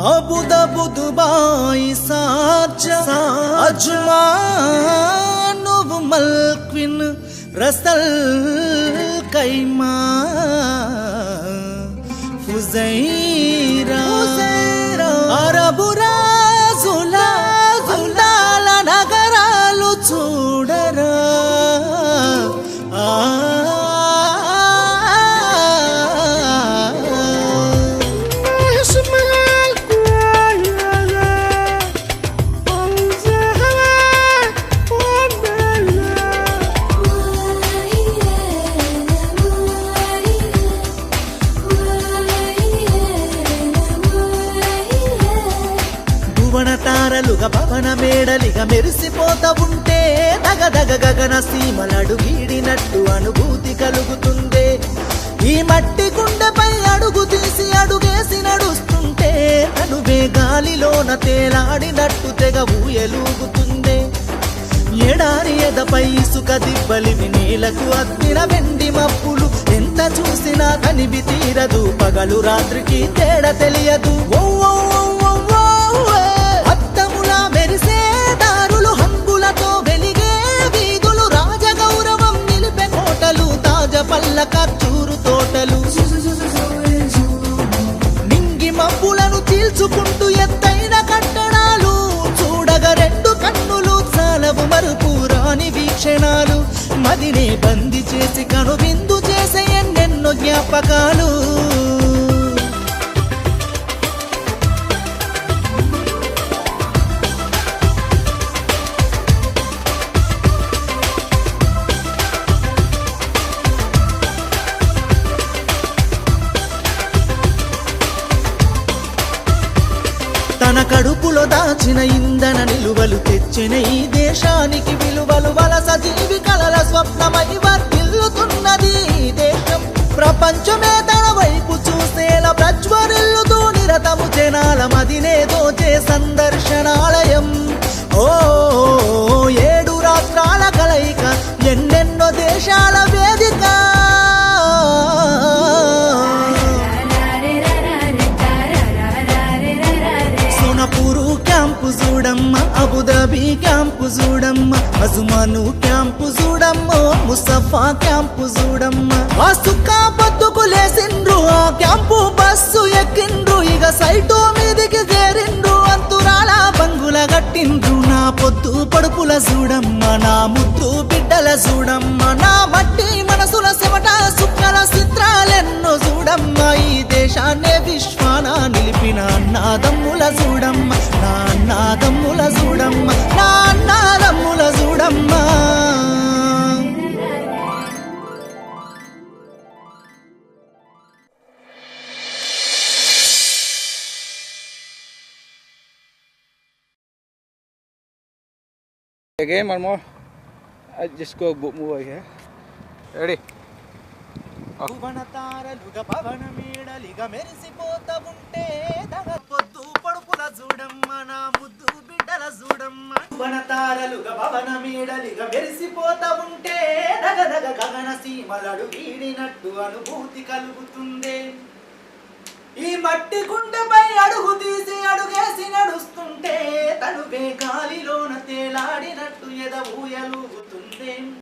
अबू दबू Dubai Sharjah Ajman मल्क्विन Russell कैमा Fujairah अरबु राजुला अंदाల నగరాలు చూడరా తారలుగా భవన మేడలిగా మెరిసిపోతా ఉంటే దగదగ గగన సీమలడు వీడినట్టు అనుభూతి కలుగుతుందే. ఈ మట్టి గుండెపై అడుగు తీసి అడుగేసి నడుస్తుంటే నడువే గాలిలోన తేలాడినట్టు తెగ ఊయలూగుతుందే. ఎడారి ఎదపై ఇసుక దిబ్బలివి నేలకు అద్దిన వెండి మప్పులు ఎంత చూసినా కనివి తీరదు. పగలు రాత్రికి తేడా తెలియదు. మెరిసే దారులు హంగులతో వెలిగే వీధులు రాజగౌరవం నిలిపే కోటలు తాజ పల్ల ఖర్జూరు తోటలు నింగి మబ్బులను చీల్చుకుంటూ ఎత్తైన కట్టడాలు చూడగా రెండు కన్నులు చాలవు మరుపు రాని వీక్షణాలు మదినే బంది చేసి కనువిందు చేసే ఎన్నెన్నో జ్ఞాపకాలు. తన కడుపులో దాచిన ఇంధన నిలువలు తెచ్చిన ఈ దేశానికి విలువలు వలస జీవి కలల స్వప్నమై వర్ధిల్లుతున్నది ఈ దేశం. ప్రపంచమే తన వైపు చూసేలా ప్రజ్వరిల్లుతూ నిరతము జనాల మదినే దోచే సందర్శనాలయం. ఓ 7 రాష్ట్రాల కలయిక ఎన్నెన్నో దేశాల వేదిక. సోనపూరు క్యాంపు చూడమ్మ, అబుదాబి క్యాంపు చూడమ్మ, అజుమాను క్యాంపు చూడమ్మ, ముసఫా క్యాంపు చూడమ్మ. ఆ సుక్కా బతుకు లేసిండ్రు, ఆ క్యాంపు బస్సు ఎక్కిండ్రు, ఇక సైటు మీదికి చేరిండ్రు, అంతురాల బంగుల గట్టిండ్రు. నా పొద్దు పడుపుల చూడమ్మ, నా ముద్దు బిడ్డల చూడమ్మ, నా మట్టి మనసుల చెమట సుక్కల చిత్రాలెన్నో చూడమ్మ. ఈ దేశాన్నే విశ్వాన నిలిపిన అన్నాదమ్ముల చూడమ్మ, నా అన్నాదమ్ముల చూడమ్మ, నా అన్నాదమ్ముల చూడమ్మ. Again, one more. I just go move over here. Ready? తారలుగా భవన మేడలిగా మెరిసిపోతా ఉంటే పొద్దు పడుపుల చూడమ్మ, నా ముద్దు బిడ్డల చూడమ్మ. తారలుగా భవన మేడలిగా మెరిసిపోతా ఉంటే దగదగ గగన సీమలడు వీడినట్టు అనుభూతి కలుగుతుందే. ఈ మట్టి గుండెపై అడుగు తీసి అడుగేసి నడుస్తుంటే తనువే గాలిలోన తేలాడినట్టు ఎద ఊయలూగుతుందే.